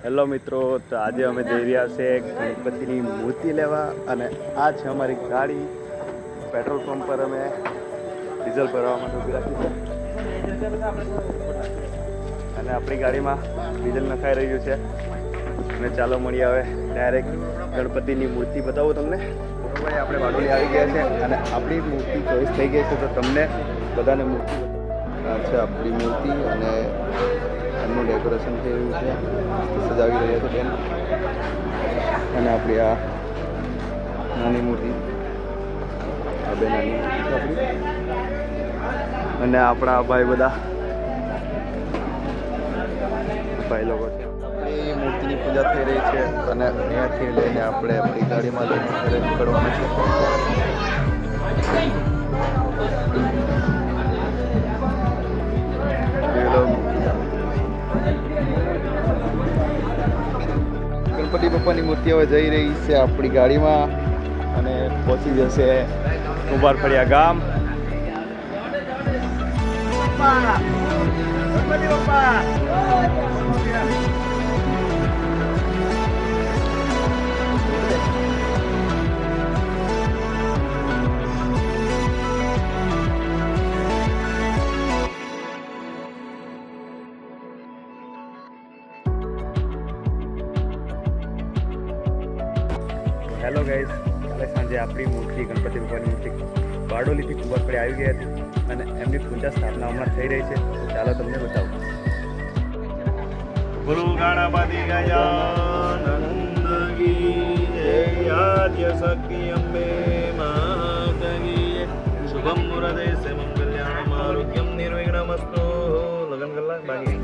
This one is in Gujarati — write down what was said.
હેલો મિત્રો, તો આજે અમે જઈ રહ્યા છે ગણપતિની મૂર્તિ લેવા અને આ છે અમારી ગાડી. પેટ્રોલ પંપ પર અમે ડીઝલ ભરવા માટે ઊભી રાખી છે અને આપણી ગાડીમાં ડીઝલ નખાઈ રહ્યું છે અને ચાલો મળીએ હવે ડાયરેક્ટ ગણપતિની મૂર્તિ બતાવું તમને. ભાઈ આપણે વાડોલી આવી ગયા છે અને આપણી મૂર્તિ ચોઈસ થઈ ગઈ છે, તો તમને બધાને મૂર્તિ આ છે આપણી મૂર્તિ અને એમનું ડેકોરેશન થઈ રહ્યું છે, સજાવી રહ્યા છે બેન. અને આપણી આ નાની મૂર્તિ, આ બે નાની મૂર્તિ છે આપણી, અને આપણા ભાઈ બધા ભાઈ લોકો છે. આપણી મૂર્તિની પૂજા થઈ રહી છે અને અહીંયાથી લઈને આપણે આપણી ગાડીમાં લઈને ઘરે નીકળવાનું છે. ગણપતિ બાપાની મૂર્તિ હવે જઈ રહી છે આપણી ગાડીમાં અને પહોંચી જશે કુંભારફળિયા ગામ. હેલો ગાઈઝ, કાલે સાંજે આપણી મૂર્તિ ગણપતિ બાપાની મૂર્તિ બારડોલીથી કુંભારફળિયા આવી ગઈ હતી અને એમની પૂજા સ્થાપના હમણાં થઈ રહી છે. તો ચાલો તમને બતાવું. ગુરુ ગણપતિ ગજાનંદ કી જય, આદ્ય શક્તિ અંબે માતા કી જય. શુભમ મુહૂર્તે સેવમ કલ્યાણમ આરોગ્યમ નિર્વિઘ્નમસ્તુ. લગન કલાક બાકી